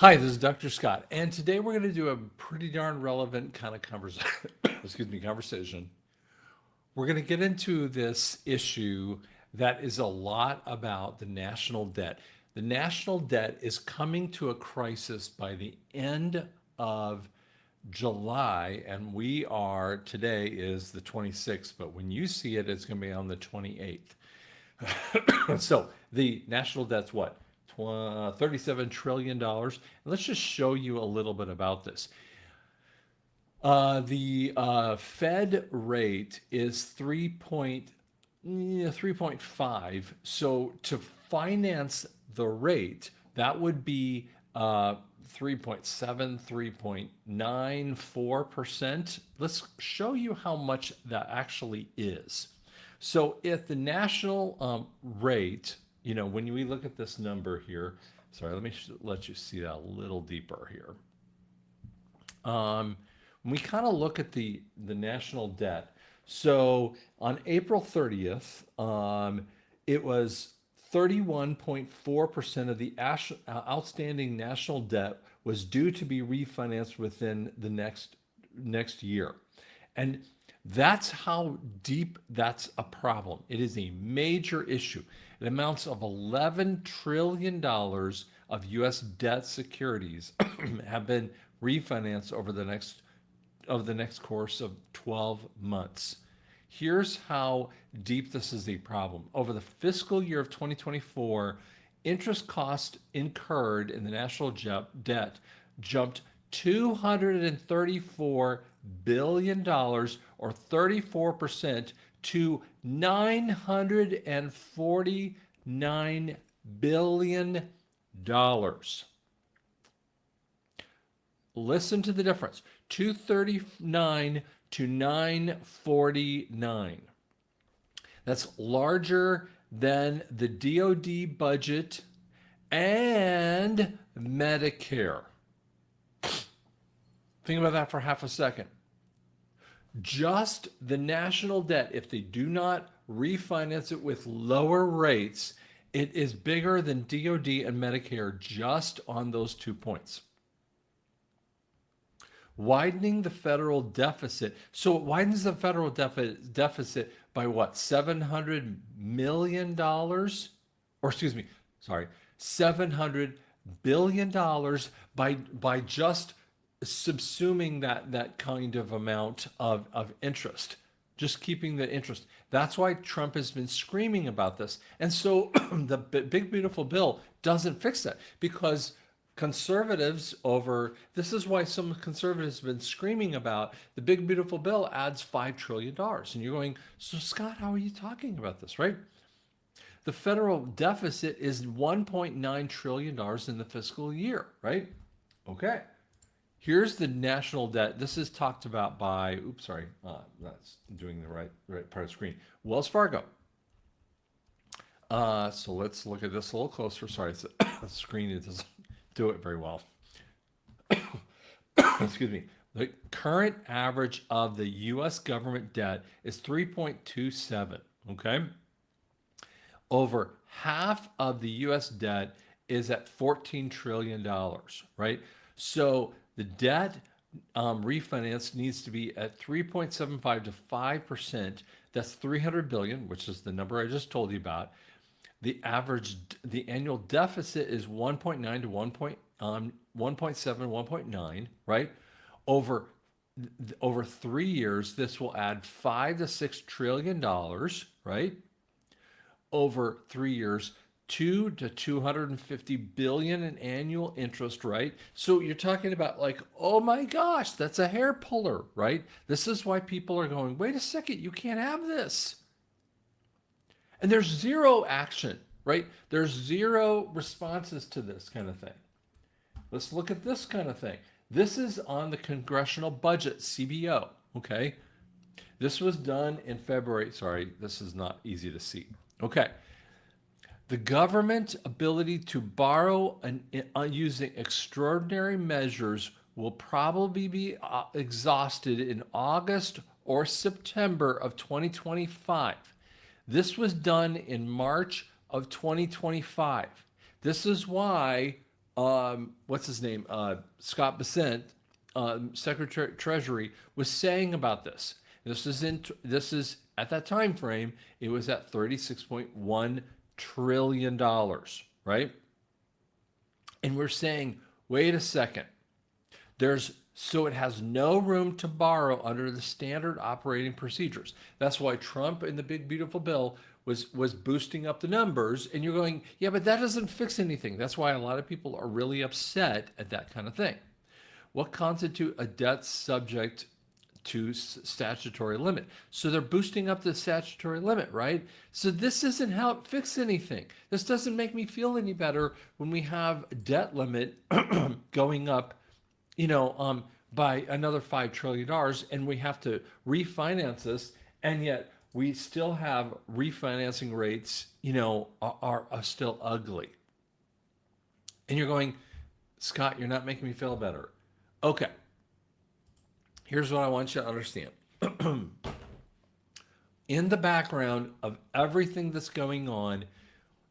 Hi, this is Dr. Scott, and today we're going to do a pretty darn relevant kind of conversation. We're going to get into this issue that is a lot about the national debt. The national debt is coming to a crisis by the end of July, and today is the 26th, but when you see it, it's going to be on the 28th. So the national debt's what? $37 trillion. And let's just show you a little bit about this. The Fed rate is 3.5. So to finance the rate, that would be 3.7, 3.94%. Let's show you how much that actually is. So if the national rate, when we look at this number here, sorry, let me let you see that a little deeper here. When we kind of look at the national debt, so on April 30th, it was 31.4% of the outstanding national debt was due to be refinanced within the next year. And that's how deep that's a problem. It is a major issue. It amounts of $11 trillion of U.S. debt securities have been refinanced over the next course of 12 months. Here's how deep this is a problem. Over the fiscal year of 2024, interest cost incurred in the national debt jumped $234 billion or 34% to $949 billion. Listen to the difference. 239 to 949. That's larger than the DoD budget and Medicare. Think about that for half a second. Just the national debt, if they do not refinance it with lower rates, it is bigger than DoD and Medicare just on those 2 points. Widening the federal deficit. So it widens the federal deficit by what? $700 million? Or excuse me, sorry, $700 billion by just subsuming that kind of amount of interest, just keeping the interest. That's why Trump has been screaming about this. And so the big beautiful bill doesn't fix that, because this is why some conservatives have been screaming about the big beautiful bill adds $5 trillion. And you're going, so Scott, how are you talking about this, right? The federal deficit is $1.9 trillion in the fiscal year, right? Okay. Here's the national debt. This is talked about by, that's doing the right part of the screen. Wells Fargo. So let's look at this a little closer. Sorry, it's the screen, it doesn't do it very well. Excuse me. The current average of the U.S. government debt is 3.27, okay? Over half of the U.S. debt is at $14 trillion, right? So the debt refinance needs to be at 3.75 to 5%. That's $300 billion, which is the number I just told you about. The annual deficit is 1.9 to 1.7, 1.9, right? Over 3 years, this will add $5 to $6 trillion, right? Over 3 years, 2 to 250 billion in annual interest, right? So you're talking about like, oh my gosh, that's a hair puller, right? This is why people are going, wait a second, you can't have this. And there's zero action, right? There's zero responses to this kind of thing. Let's look at this kind of thing. This is on the Congressional Budget, CBO, okay? This was done in February. Sorry, this is not easy to see. Okay. The government ability to borrow using extraordinary measures will probably be exhausted in August or September of 2025. This was done in March of 2025. This is why what's his name? Scott Bessent, Secretary of Treasury, was saying about this. This is at that time frame. It was at $36.1 trillion, right? And we're saying, wait a second. So it has no room to borrow under the standard operating procedures. That's why Trump in the big beautiful bill was boosting up the numbers, and you're going, yeah, but that doesn't fix anything. That's why a lot of people are really upset at that kind of thing. What constitute a debt subject to statutory limit? So they're boosting up the statutory limit, right? So this isn't how it fixes anything. This doesn't make me feel any better when we have debt limit going up, by another $5 trillion, and we have to refinance this, and yet we still have refinancing rates, are still ugly. And you're going, Scott, you're not making me feel better. Okay. Here's what I want you to understand. In the background of everything that's going on,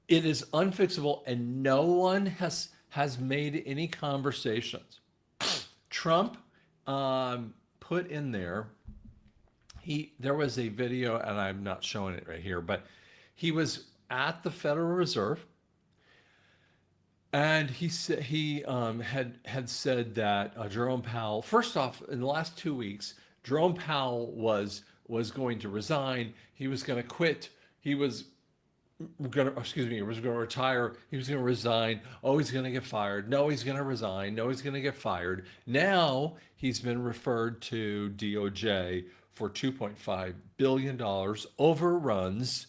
it is unfixable, and no one has made any conversations. Trump put in there, there was a video, and I'm not showing it right here, but he was at the Federal Reserve, and he had said that Jerome Powell. First off, in the last 2 weeks, Jerome Powell was going to resign. He was going to quit. He was going to, he was going to retire. He was going to resign. Oh, he's going to get fired. No, he's going to resign. No, he's going to get fired. Now he's been referred to DOJ for $2.5 billion overruns.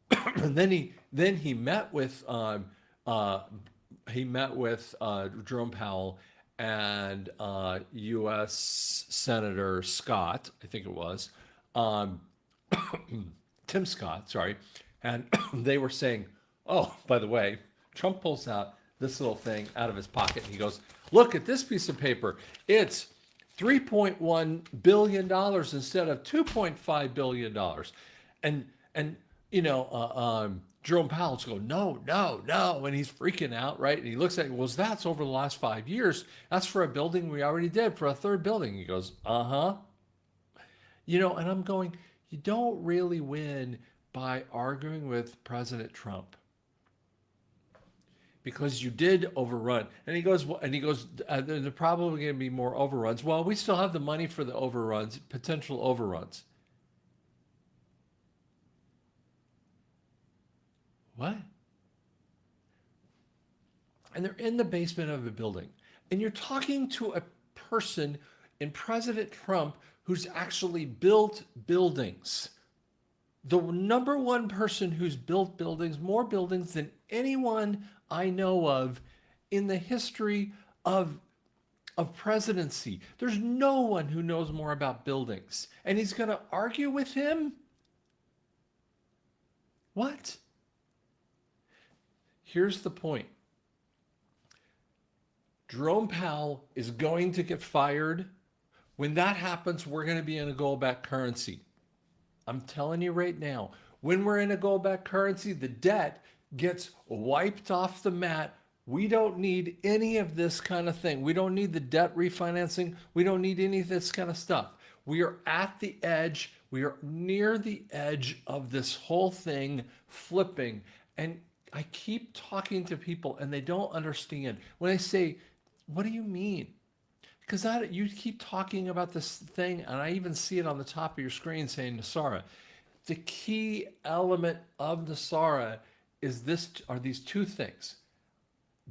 And then he met with Jerome Powell and U.S. Senator Scott, I think it was, Tim Scott, sorry, and they were saying, oh, by the way, Trump pulls out this little thing out of his pocket and he goes, look at this piece of paper. It's $3.1 billion instead of $2.5 billion. And Jerome Powell's going, no, no, no. And he's freaking out, right? And he looks at it, well, that's over the last 5 years. That's for a building we already did, for a third building. He goes, uh-huh. And I'm going, you don't really win by arguing with President Trump, because you did overrun. And he goes, there's probably going to be more overruns. Well, we still have the money for the overruns, potential overruns. What? And they're in the basement of a building. And you're talking to a person in President Trump who's actually built buildings. The number one person who's built buildings, more buildings than anyone I know of in the history of presidency. There's no one who knows more about buildings. And he's going to argue with him? What? Here's the point. Jerome Powell is going to get fired. When that happens, we're going to be in a gold-backed currency. I'm telling you right now, when we're in a gold-backed currency, the debt gets wiped off the mat. We don't need any of this kind of thing. We don't need the debt refinancing. We don't need any of this kind of stuff. We are at the edge. We are near the edge of this whole thing flipping. And I keep talking to people and they don't understand. When I say, what do you mean? Because you keep talking about this thing, and I even see it on the top of your screen saying NESARA. The key element of NESARA are these two things.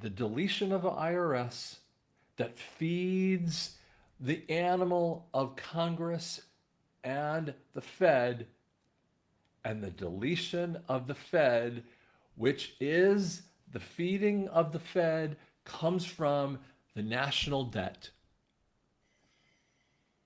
The deletion of an IRS that feeds the animal of Congress and the Fed, and the deletion of the Fed, which is the feeding of the Fed, comes from the national debt.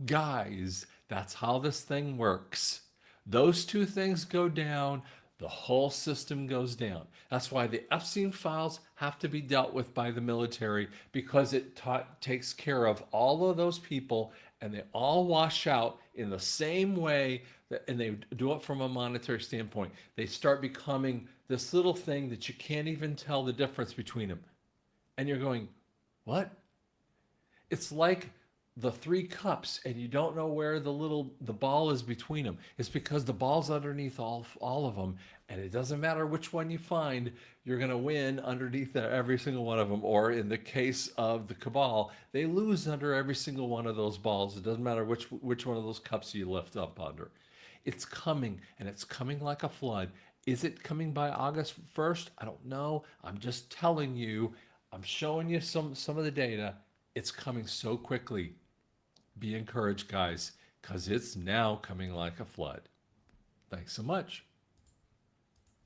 Guys, that's how this thing works. Those two things go down, the whole system goes down. That's why the Epstein files have to be dealt with by the military, because it takes care of all of those people, and they all wash out in the same way, and they do it from a monetary standpoint. They start becoming this little thing that you can't even tell the difference between them. And you're going, what? It's like the three cups and you don't know where the ball is between them. It's because the ball's underneath all of them, and it doesn't matter which one you find, you're going to win underneath every single one of them. Or in the case of the cabal, they lose under every single one of those balls. It doesn't matter which one of those cups you lift up under. It's coming, and it's coming like a flood. Is it coming by August 1st? I don't know. I'm just telling you. I'm showing you some of the data. It's coming so quickly. Be encouraged, guys, because it's now coming like a flood. Thanks so much.